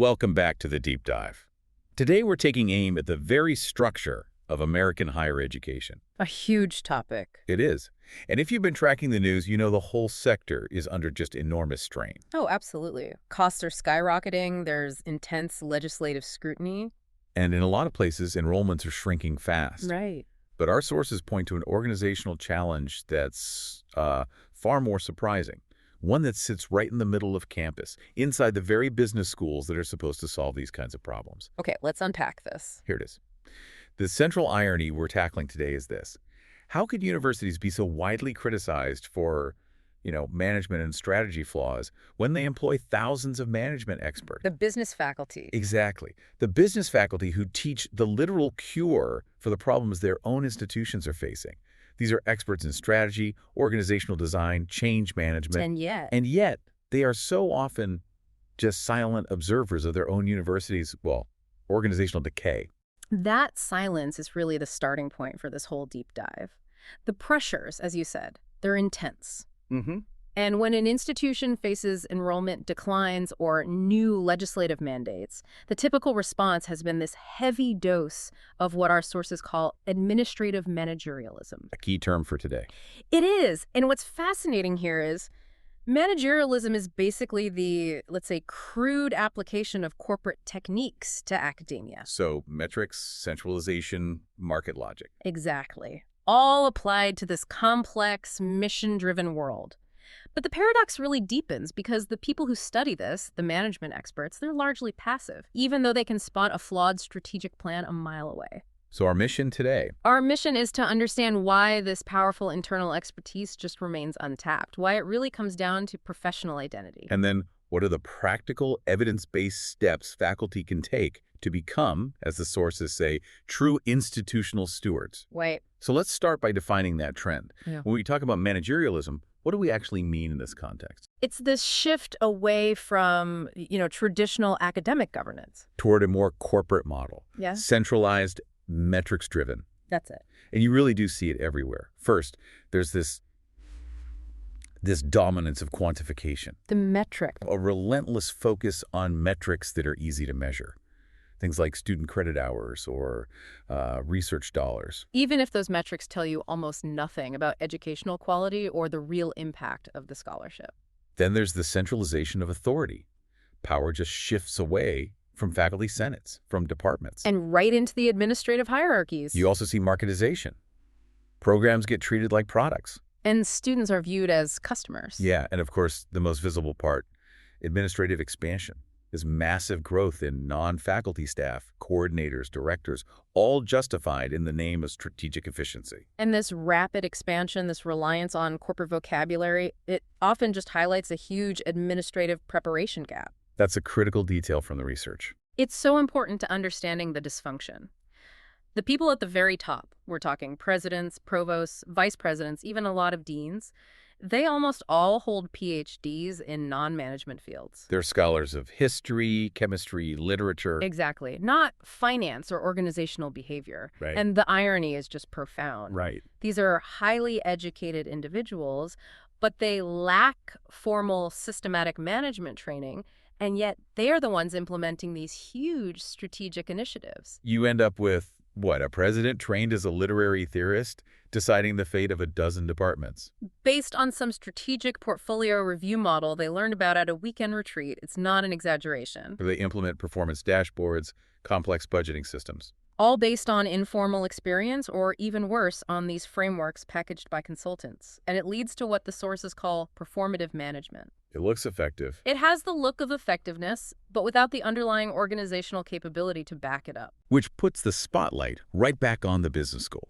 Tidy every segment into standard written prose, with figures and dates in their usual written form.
Welcome back to the Deep Dive. Today we're taking aim at the very structure of American higher education. A huge topic. It is. And if you've been tracking the news, you know the whole sector is under just enormous strain. Oh, absolutely. Costs are skyrocketing. There's intense legislative scrutiny. And in a lot of places, enrollments are shrinking fast. Right. But our sources point to an organizational challenge that's far more surprising. One that sits right in the middle of campus, inside the very business schools that are supposed to solve these kinds of problems. Okay, let's unpack this. Here it is. The central irony we're tackling today is this. How could universities be so widely criticized for, management and strategy flaws when they employ thousands of management experts? The business faculty. Exactly. The business faculty who teach the literal cure for the problems their own institutions are facing. These are experts in strategy, organizational design, change management. And yet, they are so often just silent observers of their own university's, organizational decay. That silence is really the starting point for this whole deep dive. The pressures, as you said, they're intense. Mm-hmm. And when an institution faces enrollment declines or new legislative mandates, the typical response has been this heavy dose of what our sources call administrative managerialism. A key term for today. It is. And what's fascinating here is managerialism is basically the, let's say, crude application of corporate techniques to academia. So metrics, centralization, market logic. Exactly. All applied to this complex, mission-driven world. But the paradox really deepens because the people who study this, the management experts, they're largely passive, even though they can spot a flawed strategic plan a mile away. So our mission today. Our mission is to understand why this powerful internal expertise just remains untapped, why it really comes down to professional identity. And then what are the practical, evidence-based steps faculty can take to become, as the sources say, true institutional stewards? Wait. So let's start by defining that trend. Yeah. When we talk about managerialism, what do we actually mean in this context? It's this shift away from, traditional academic governance. Toward a more corporate model. Yeah. Centralized, metrics-driven. That's it. And you really do see it everywhere. First, there's this dominance of quantification. The metric. A relentless focus on metrics that are easy to measure. Things like student credit hours or research dollars. Even if those metrics tell you almost nothing about educational quality or the real impact of the scholarship. Then there's the centralization of authority. Power just shifts away from faculty senates, from departments. And right into the administrative hierarchies. You also see marketization. Programs get treated like products. And students are viewed as customers. Yeah, and of course, the most visible part, administrative expansion. Is massive growth in non-faculty staff, coordinators, directors, all justified in the name of strategic efficiency. And this rapid expansion, this reliance on corporate vocabulary, it often just highlights a huge administrative preparation gap. That's a critical detail from the research. It's so important to understanding the dysfunction. The people at the very top, we're talking presidents, provosts, vice presidents, even a lot of deans, they almost all hold PhDs in non-management fields. They're scholars of history, chemistry, literature. Exactly. Not finance or organizational behavior. Right. And the irony is just profound. Right. These are highly educated individuals, but they lack formal systematic management training, and yet they are the ones implementing these huge strategic initiatives. You end up with, a president trained as a literary theorist deciding the fate of a dozen departments. Based on some strategic portfolio review model they learned about at a weekend retreat. It's not an exaggeration. Where they implement performance dashboards, complex budgeting systems. All based on informal experience, or even worse, on these frameworks packaged by consultants. And it leads to what the sources call performative management. It looks effective. It has the look of effectiveness, but without the underlying organizational capability to back it up. Which puts the spotlight right back on the business school.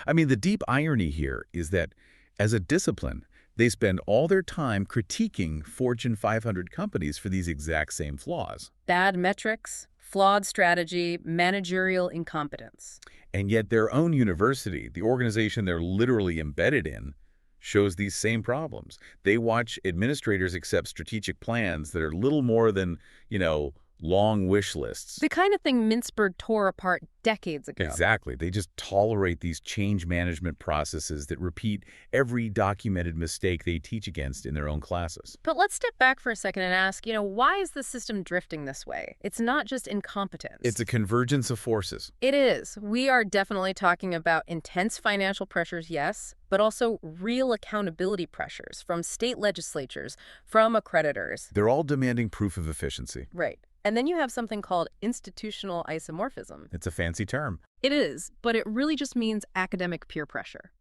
I mean, the deep irony here is that, as a discipline, they spend all their time critiquing Fortune 500 companies for these exact same flaws. Bad metrics, flawed strategy, managerial incompetence. And yet their own university, the organization they're literally embedded in, shows these same problems. They watch administrators accept strategic plans that are little more than, long wish lists. The kind of thing Mintzberg tore apart decades ago. Exactly. They just tolerate these change management processes that repeat every documented mistake they teach against in their own classes. But let's step back for a second and ask, why is the system drifting this way? It's not just incompetence. It's a convergence of forces. It is. We are definitely talking about intense financial pressures, yes, but also real accountability pressures from state legislatures, from accreditors. They're all demanding proof of efficiency. Right. And then you have something called institutional isomorphism. It's a fancy term. It is, but it really just means academic peer pressure.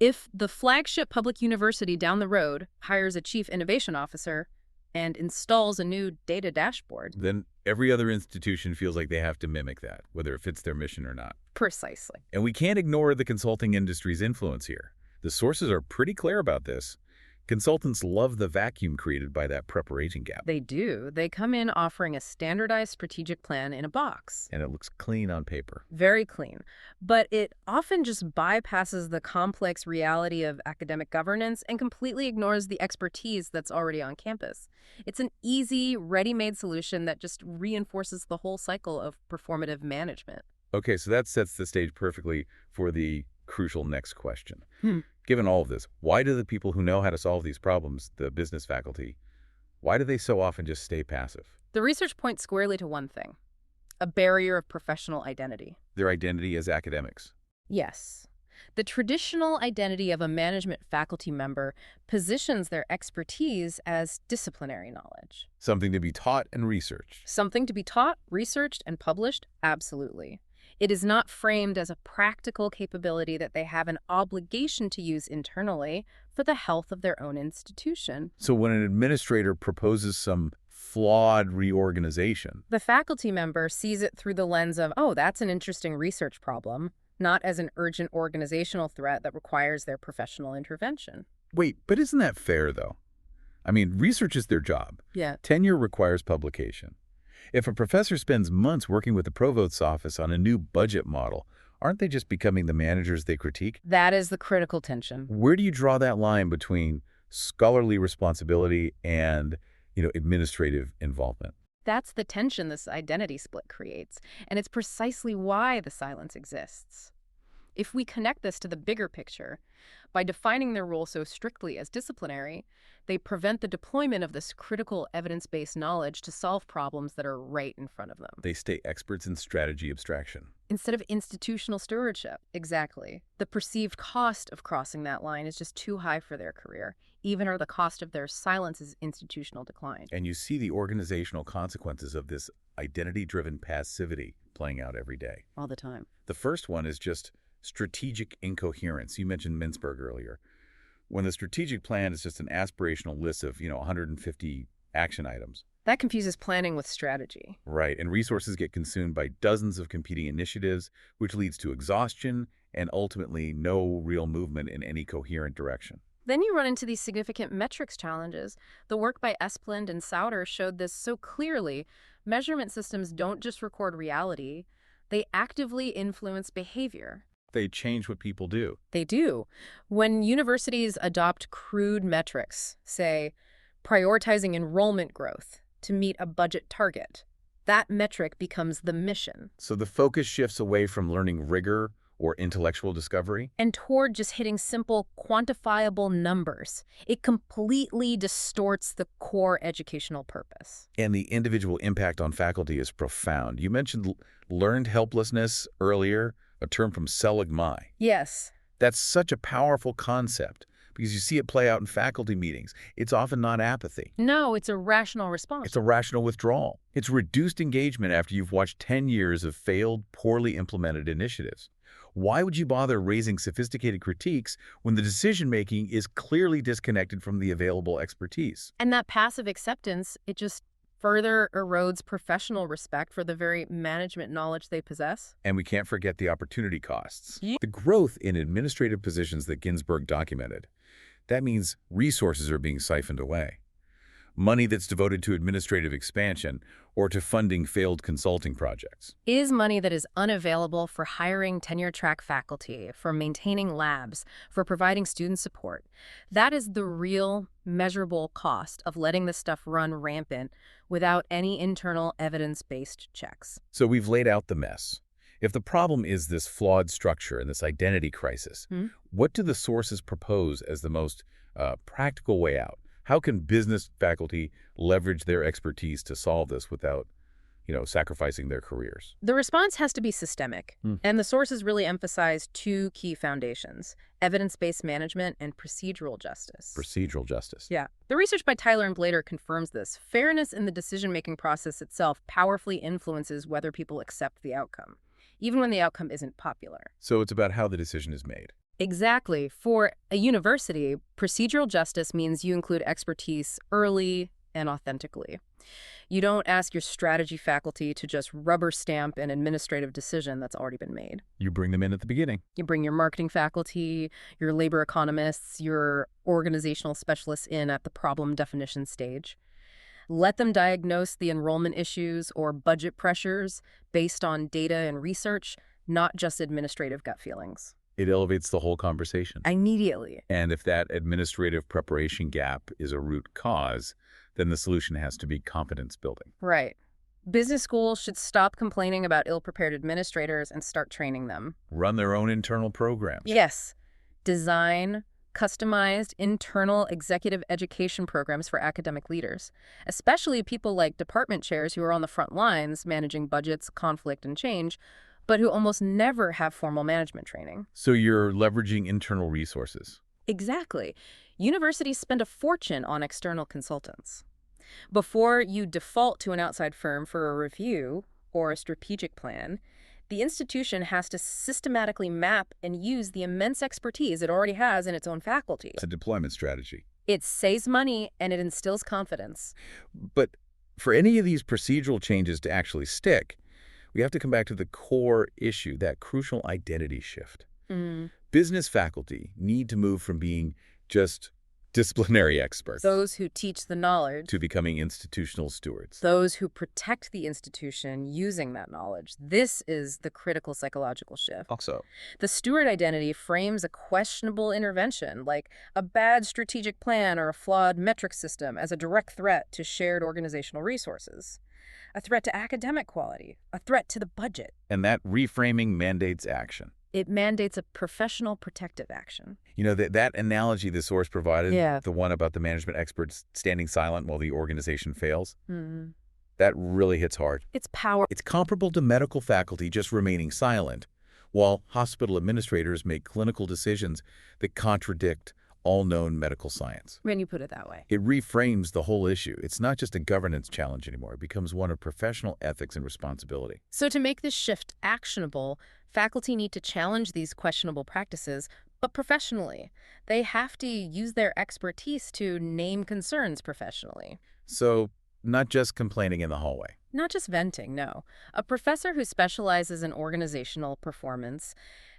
If the flagship public university down the road hires a chief innovation officer and installs a new data dashboard, then every other institution feels like they have to mimic that, whether it fits their mission or not. Precisely. And we can't ignore the consulting industry's influence here. The sources are pretty clear about this. Consultants love the vacuum created by that preparation gap. They do. They come in offering a standardized strategic plan in a box. And it looks clean on paper. Very clean. But it often just bypasses the complex reality of academic governance and completely ignores the expertise that's already on campus. It's an easy, ready-made solution that just reinforces the whole cycle of performative management. Okay, so that sets the stage perfectly for the crucial next question. Given all of this, why do the people who know how to solve these problems, the business faculty, why do they so often just stay passive? The research points squarely to one thing: a barrier of professional identity. Their identity as academics. Yes. The traditional identity of a management faculty member positions their expertise as disciplinary knowledge. Something to be taught and researched. Something to be taught, researched, and published? Absolutely. It is not framed as a practical capability that they have an obligation to use internally for the health of their own institution. So when an administrator proposes some flawed reorganization, the faculty member sees it through the lens of, oh, that's an interesting research problem, not as an urgent organizational threat that requires their professional intervention. Wait, but isn't that fair, though? I mean, research is their job. Yeah. Tenure requires publication. If a professor spends months working with the provost's office on a new budget model, aren't they just becoming the managers they critique? That is the critical tension. Where do you draw that line between scholarly responsibility and, administrative involvement? That's the tension this identity split creates, and it's precisely why the silence exists. If we connect this to the bigger picture, by defining their role so strictly as disciplinary, they prevent the deployment of this critical evidence-based knowledge to solve problems that are right in front of them. They stay experts in strategy abstraction. Instead of institutional stewardship. Exactly. The perceived cost of crossing that line is just too high for their career, even or the cost of their silence is institutional decline. And you see the organizational consequences of this identity-driven passivity playing out every day. All the time. The first one is just strategic incoherence. You mentioned Mintzberg earlier. When the strategic plan is just an aspirational list of, 150 action items. That confuses planning with strategy. Right, and resources get consumed by dozens of competing initiatives, which leads to exhaustion and ultimately no real movement in any coherent direction. Then you run into these significant metrics challenges. The work by Esplund and Sauter showed this so clearly. Measurement systems don't just record reality, they actively influence behavior. They change what people do. They do. When universities adopt crude metrics, say, prioritizing enrollment growth to meet a budget target, that metric becomes the mission. So the focus shifts away from learning rigor or intellectual discovery? And toward just hitting simple, quantifiable numbers. It completely distorts the core educational purpose. And the individual impact on faculty is profound. You mentioned learned helplessness earlier, a term from Selig Mai. Yes. That's such a powerful concept because you see it play out in faculty meetings. It's often not apathy. No, it's a rational response. It's a rational withdrawal. It's reduced engagement after you've watched 10 years of failed, poorly implemented initiatives. Why would you bother raising sophisticated critiques when the decision-making is clearly disconnected from the available expertise? And that passive acceptance, it just further erodes professional respect for the very management knowledge they possess. And we can't forget the opportunity costs. The growth in administrative positions that Ginsburg documented, that means resources are being siphoned away. Money that's devoted to administrative expansion or to funding failed consulting projects. Is money that is unavailable for hiring tenure-track faculty, for maintaining labs, for providing student support. That is the real, measurable cost of letting this stuff run rampant without any internal evidence-based checks. So we've laid out the mess. If the problem is this flawed structure and this identity crisis, what do the sources propose as the most practical way out? How can business faculty leverage their expertise to solve this without, sacrificing their careers? The response has to be systemic, and the sources really emphasize two key foundations: evidence-based management and procedural justice. Procedural justice. Yeah. The research by Tyler and Blader confirms this. Fairness in the decision-making process itself powerfully influences whether people accept the outcome, even when the outcome isn't popular. So it's about how the decision is made. Exactly. For a university, procedural justice means you include expertise early and authentically. You don't ask your strategy faculty to just rubber stamp an administrative decision that's already been made. You bring them in at the beginning. You bring your marketing faculty, your labor economists, your organizational specialists in at the problem definition stage. Let them diagnose the enrollment issues or budget pressures based on data and research, not just administrative gut feelings. It elevates the whole conversation. Immediately. And if that administrative preparation gap is a root cause, then the solution has to be competence building. Right. Business schools should stop complaining about ill-prepared administrators and start training them. Run their own internal programs. Yes. Design customized internal executive education programs for academic leaders, especially people like department chairs who are on the front lines managing budgets, conflict, and change, but who almost never have formal management training. So you're leveraging internal resources. Exactly. Universities spend a fortune on external consultants. Before you default to an outside firm for a review or a strategic plan, the institution has to systematically map and use the immense expertise it already has in its own faculty. It's a deployment strategy. It saves money and it instills confidence. But for any of these procedural changes to actually stick, we have to come back to the core issue, that crucial identity shift. Business faculty need to move from being just disciplinary experts, Those who teach the knowledge, to becoming institutional stewards. those who protect the institution using that knowledge. This is the critical psychological shift. Also, The steward identity frames a questionable intervention, like a bad strategic plan or a flawed metric system, as a direct threat to shared organizational resources, a threat to academic quality, a threat to the budget. and that reframing mandates action. It mandates a professional protective action. That analogy the source provided, Yeah. the one about the management experts standing silent while the organization fails, Mhm. that really hits hard. It's power. It's comparable to medical faculty just remaining silent, while hospital administrators make clinical decisions that contradict all known medical science. When you put it that way. It reframes the whole issue. It's not just a governance challenge anymore. It becomes one of professional ethics and responsibility. So to make this shift actionable, faculty need to challenge these questionable practices, but professionally. They have to use their expertise to name concerns professionally. So, not just complaining in the hallway. Not just venting, no. A professor who specializes in organizational performance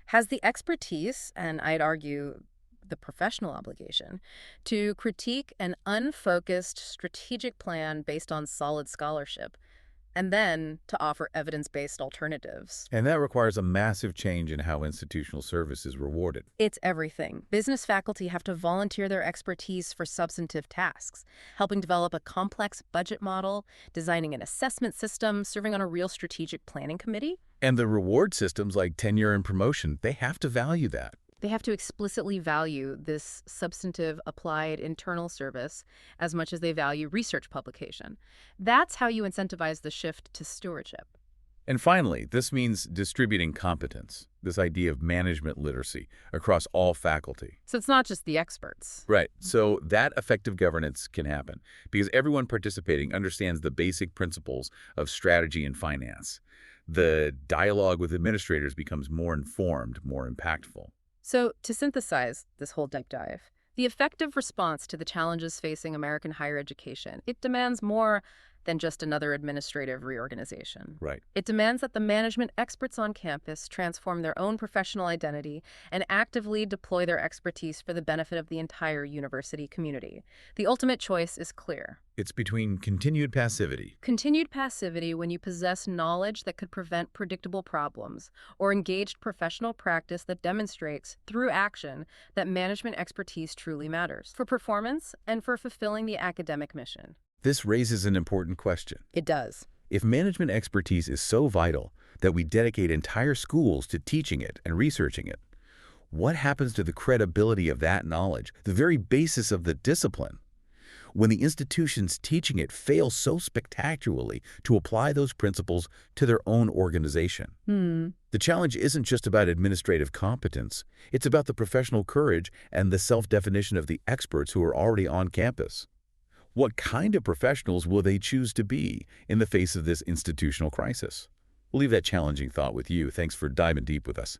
has the expertise, and I'd argue the professional obligation, to critique an unfocused strategic plan based on solid scholarship, and then to offer evidence-based alternatives. And that requires a massive change in how institutional service is rewarded. It's everything. Business faculty have to volunteer their expertise for substantive tasks, helping develop a complex budget model, designing an assessment system, serving on a real strategic planning committee. And the reward systems like tenure and promotion, they have to value that. They have to explicitly value this substantive applied internal service as much as they value research publication. That's how you incentivize the shift to stewardship. And finally, this means distributing competence, this idea of management literacy across all faculty. So it's not just the experts. Right. So that effective governance can happen because everyone participating understands the basic principles of strategy and finance. The dialogue with administrators becomes more informed, more impactful. So to synthesize this whole deep dive, the effective response to the challenges facing American higher education, it demands more than just another administrative reorganization. Right. It demands that the management experts on campus transform their own professional identity and actively deploy their expertise for the benefit of the entire university community. The ultimate choice is clear. It's between continued passivity. Continued passivity when you possess knowledge that could prevent predictable problems, or engaged professional practice that demonstrates, through action, that management expertise truly matters for performance and for fulfilling the academic mission. This raises an important question. It does. If management expertise is so vital that we dedicate entire schools to teaching it and researching it, what happens to the credibility of that knowledge, the very basis of the discipline, when the institutions teaching it fail so spectacularly to apply those principles to their own organization? The challenge isn't just about administrative competence. It's about the professional courage and the self-definition of the experts who are already on campus. What kind of professionals will they choose to be in the face of this institutional crisis? We'll leave that challenging thought with you. Thanks for diving deep with us.